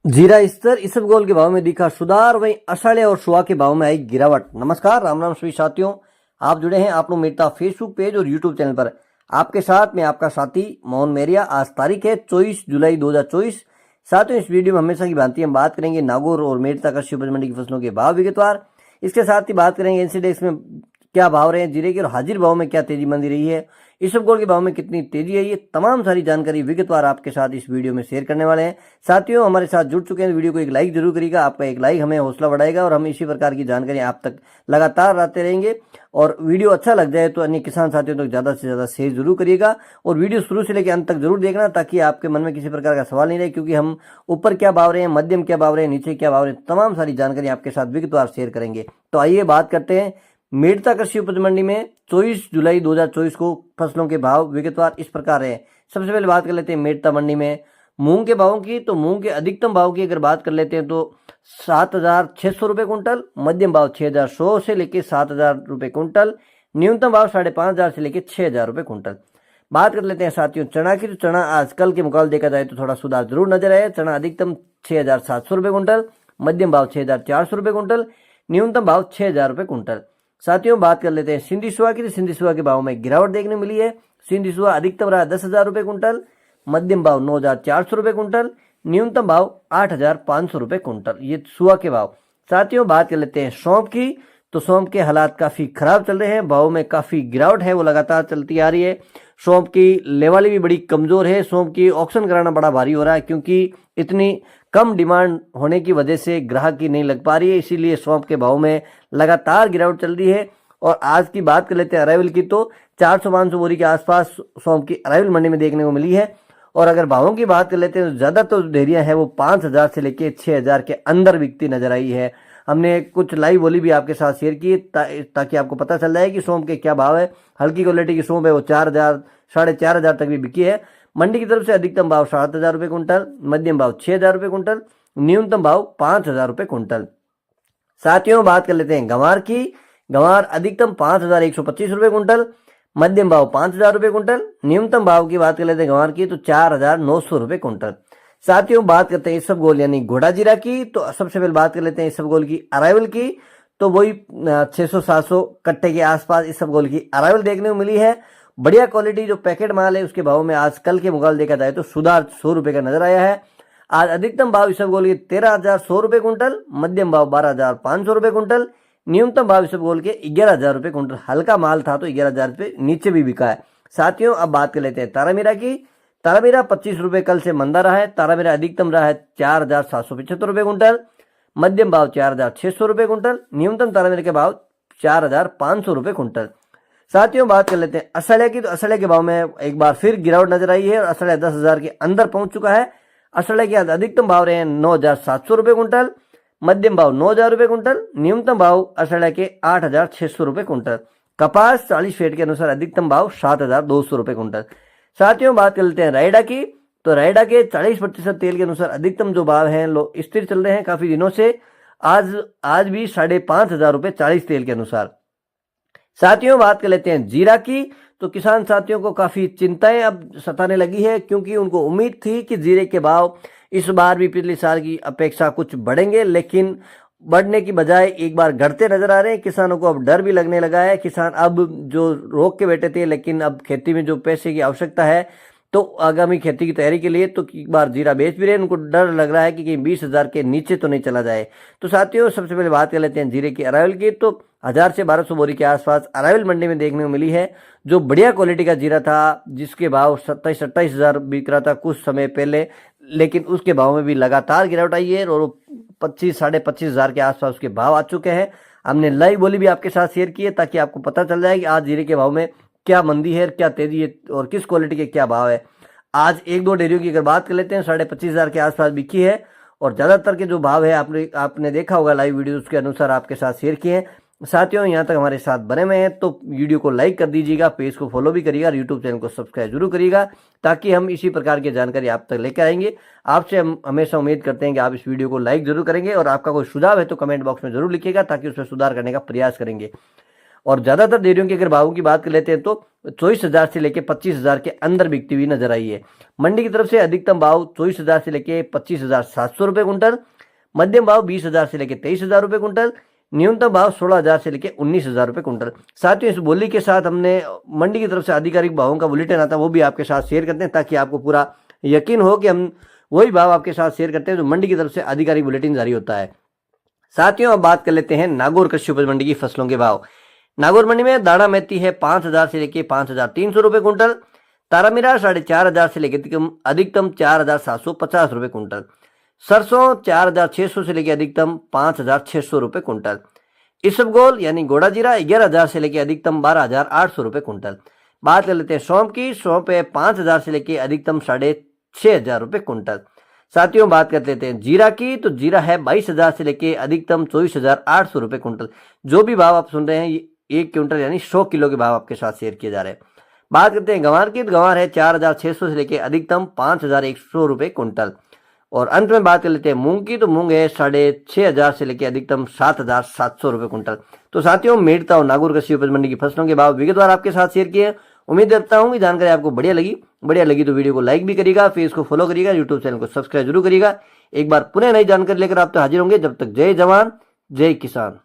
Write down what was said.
जीरा स्तर इसबगोल के भाव में दिखा सुधार, वहीं अषाढ़े और सुहा के भाव में आई गिरावट। नमस्कार, राम राम सभी साथियों, आप जुड़े हैं आप लोग मेरा फेसबुक पेज और यूट्यूब चैनल पर। आपके साथ मैं आपका साथी मोहन मेरिया। आज तारीख है 24 जुलाई 2024। साथियों, इस वीडियो में हमेशा की भांति हम बात करेंगे नागौर और मेरता कृषि उपज मंडी की फसलों के भाव विगतवार। इसके साथ ही बात करेंगे एनसीडेक्स में क्या भाव रहे हैं जीरे के और हाजिर भाव में क्या तेजी मंदी रही है, इसबगोल के भाव में कितनी तेजी है, ये तमाम सारी जानकारी विगतवार आपके साथ इस वीडियो में शेयर करने वाले हैं। साथियों, हमारे साथ जुड़ चुके हैं, वीडियो को एक लाइक जरूर करिएगा। आपका एक लाइक हमें हौसला बढ़ाएगा और हम इसी प्रकार की जानकारी आप तक लगातार लाते रहेंगे। और वीडियो अच्छा लग जाए तो अन्य किसान साथियों तक ज्यादा से ज्यादा शेयर जरूर करिएगा और वीडियो शुरू से लेकर अंत तक जरूर देखना, ताकि आपके मन में किसी प्रकार का सवाल नहीं रहे, क्योंकि हम ऊपर क्या भाव रहे हैं, मध्यम क्या भाव रहे हैं, नीचे क्या भाव रहे हैं, तमाम सारी जानकारी आपके साथ विगतवार शेयर करेंगे। तो आइए बात करते हैं मेरता कृषि उपज मंडी में 24 जुलाई 2024 को फसलों के भाव विगतवार इस प्रकार है। सबसे पहले बात कर लेते हैं मेरता मंडी में मूंग के भावों की। तो मूंग के अधिकतम भाव की अगर बात कर लेते हैं तो 7,600 रुपये कुंटल, मध्यम भाव 6,100 से लेकर 7,000 रुपये कुंटल, न्यूनतम भाव 5,500 से लेकर 6,000 रुपये कुंटल। बात कर लेते हैं साथियों चना की। तो चना आज कल के मुकाबले देखा जाए तो थोड़ा सुधार जरूर नजर आया। चना अधिकतम 6,700 रुपये कुंटल, मध्यम भाव 6,400 रुपये कुंटल, न्यूनतम भाव 6,000 रुपये कुंटल। साथियों, बात कर लेते हैं सिंधी सुहा की। तो सिंधी सुहा के भाव में गिरावट देखने मिली है। सिंधी सुहा अधिकतम रहा 10,000 रुपये कुंटल, मध्यम भाव 9,400 रुपये कुंटल, न्यूनतम भाव 8,500 रुपये कुंटल, ये सुहा के भाव। साथियों, बात कर लेते हैं सौंफ की। तो सौंफ के हालात काफी खराब चल रहे हैं, भाव में काफी गिरावट है, वो लगातार चलती आ रही है। सौंफ की लेवाली भी बड़ी कमजोर है। सौंफ की ऑक्शन कराना बड़ा भारी हो रहा है, क्योंकि इतनी कम डिमांड होने की वजह से ग्राहक की नहीं लग पा रही है, इसीलिए सौंफ के भाव में लगातार गिरावट चल रही है। और आज की बात कर लेते हैं अराइवल की। तो 400-500 बोरी के आसपास सौंफ की अराइवल मंडी में देखने को मिली है। और अगर भावों की बात कर लेते हैं तो ज्यादातर ढेरियां है वो 5,000 से लेके 6,000 के अंदर बिकती नजर आई है। हमने कुछ लाइव बोली भी आपके साथ शेयर की ताकि आपको पता चल जाए कि सौंफ के क्या भाव है। हल्की क्वालिटी की सौंफ है वो 4,000 4,500 तक भी बिकी है। मंडी की तरफ से अधिकतम भाव 7,000 रुपये कुंटल, मध्यम भाव 6,000 रुपये कुंटल, न्यूनतम भाव 5,000 रुपये कुंटल। साथियों, बात कर लेते हैं गंवार की। गंवार अधिकतम 5,125 रुपये कुंटल, मध्यम भाव 5,000 रुपये कुंटल, न्यूनतम भाव की बात कर लेते हैं गंवार की तो 4,900 रुपये कुंटल। साथियों, बात करते हैं इसबगोल यानी घोड़ा जीरा की। तो सबसे पहले बात कर लेते हैं इसबगोल की अराइवल की। तो वही 600-700 कट्टे के आसपास इसबगोल की अराइवल देखने को मिली है। बढ़िया क्वालिटी जो पैकेट माल है उसके भाव में आज कल के मुकाबले देखा जाए तो सुधार 100 रुपये का नजर आया है। आज अधिकतम भाव इसबगोल के 13,100 रुपये कुंटल, मध्यम भाव 12,500 रुपये कुंटल, न्यूनतम भाव इसबगोल के 11,000 रुपये कुंटल। हल्का माल था तो 11,000 रुपये नीचे भी बिका है। साथियों, अब बात कर लेते हैं तारामीरा की। तारामीरा 25 रुपये कल से मंदा रहा है। तारामीरा अधिकतम रहा है 4,775 रुपये कुंटल, मध्यम भाव 4,600 रुपये कुंटल, न्यूनतम तारामीरा के भाव 4,500 रुपये कुंटल। साथियों, बात कर लेते हैं असड़े की। तो असड़े के भाव में एक बार फिर गिरावट नजर आई है और असड़े 10,000 के अंदर पहुंच चुका है। असड़े के अधिकतम भाव रहे हैं 9,700 रुपये कुंटल, मध्यम भाव 9,000 रुपये कुंटल, न्यूनतम भाव असड़े के 8,600 रुपये कुंटल। कपास 40 फीट के अनुसार अधिकतम भाव 7,200 रुपये कुंटल। साथियों, बात कर लेते हैं रायडा की। तो रायडा के 40% तेल के अनुसार अधिकतम जो भाव है स्थिर चल रहे हैं काफी दिनों से। आज भी 5,500 रुपये 40 तेल के अनुसार। साथियों, बात कर लेते हैं जीरा की। तो किसान साथियों को काफी चिंताएं अब सताने लगी है, क्योंकि उनको उम्मीद थी कि जीरे के भाव इस बार भी पिछले साल की अपेक्षा कुछ बढ़ेंगे, लेकिन बढ़ने की बजाय एक बार घटते नजर आ रहे हैं। किसानों को अब डर भी लगने लगा है। किसान अब जो रोक के बैठे थे, लेकिन अब खेती में जो पैसे की आवश्यकता है तो आगामी खेती की तैयारी के लिए तो एक बार जीरा बेच भी रहे हैं। उनको डर लग रहा है कि कहीं 20,000 के नीचे तो नहीं चला जाए। तो साथियों, सबसे पहले बात कर लेते हैं जीरे की अराइवल की। तो 1,000 से 1,200 बोरी के आसपास अराइवल मंडी में देखने को मिली है। जो बढ़िया क्वालिटी का जीरा था, जिसके भाव 27-28,000 बिक रहा था कुछ समय पहले, लेकिन उसके भाव में भी लगातार गिरावट आई है और 25-25,500 के आसपास उसके भाव आ चुके हैं। हमने लाइव बोली भी आपके साथ शेयर की है ताकि आपको पता चल जाए कि आज जीरे के भाव में क्या मंदी है, क्या तेजी है और किस क्वालिटी के क्या भाव है। आज एक दो डेयरियों की अगर बात कर लेते हैं 25,500 के आसपास बिकी है और ज्यादातर के जो भाव है आपने देखा होगा लाइव वीडियो, उसके अनुसार आपके साथ शेयर किए हैं। साथियों, यहाँ तक हमारे साथ बने हुए हैं तो वीडियो को लाइक कर दीजिएगा, पेज को फॉलो भी करिएगा, यूट्यूब चैनल को सब्सक्राइब जरूर करिएगा, ताकि हम इसी प्रकार की जानकारी आप तक लेकर आएंगे। आपसे हम हमेशा उम्मीद करते हैं कि आप इस वीडियो को लाइक जरूर करेंगे और आपका कोई सुझाव है तो कमेंट बॉक्स में जरूर लिखिएगा, ताकि उसमें सुधार करने का प्रयास करेंगे। और ज्यादातर डेयरियों के अगर भावों की बात कर लेते हैं तो 24,000 से लेके 25,000 के अंदर बिकती हुई नजर आई है। मंडी की तरफ से अधिकतम भाव 24,000 से लेके 25,700 रुपए कुंटल, मध्यम भाव 20,000 से लेके 23,000 रुपए कुंटल, न्यूनतम भाव 16,000 से लेके 19,000 रुपए कुंटल। साथियों, इस बोली के साथ हमने मंडी की तरफ से आधिकारिक भावों का बुलेटिन आता है वो भी आपके साथ शेयर करते हैं, ताकि आपको पूरा यकीन हो कि हम वही भाव आपके साथ शेयर करते हैं जो मंडी की तरफ से आधिकारिक बुलेटिन जारी होता है। साथियों, अब बात कर लेते हैं नागौर कृषि उपज मंडी की फसलों के भाव। नागौर मंडी में दाना मेथी है 5,000 से लेके 5,300 रुपए कुंटल, तारामीरा 4,500 से लेके अधिकतम 4,750 रुपए कुंटल, सरसों 4,600 से लेके अधिकतम 5,600 रुपए कुंटल, इसबगोल यानी गोड़ा जीरा 11,000 से लेके अधिकतम 12,800 रुपए कुंटल। बात कर लेते हैं सौंफ की। सौंफ है 5,000 से लेके अधिकतम 6,500 रुपए कुंटल। साथियों, बात कर लेते हैं जीरा की, तो जीरा है 22,000 से लेके अधिकतम 24,800 रुपए कुंटल। जो भी भाव आप सुन रहे हैं, 1 क्विंटल यानी 100 किलो के भाव आपके साथ शेयर किए जा रहे हैं। बात करते हैं गंवार की, तो गंवार है 4,600 से लेके अधिकतम 5,100 रुपए कुंटल। और अंत में बात कर लेते हैं मूंग की, तो मूंग है 6,500 से लेके अधिकतम 7,700 रुपए कुंटल। तो साथियों, मेड़ता और नागौर कृषि उपज मंडी की फसलों के भाव विगतवार आपके साथ शेयर किए। उम्मीद करता हूँ कि जानकारी आपको बढ़िया लगी तो वीडियो को लाइक भी करिएगा, फेस को फॉलो करिएगा, यूट्यूब चैनल को सब्सक्राइब जरूर करिएगा। एक बार पुनः नई जानकारी लेकर आप तो हाजिर होंगे। जब तक जय जवान जय किसान।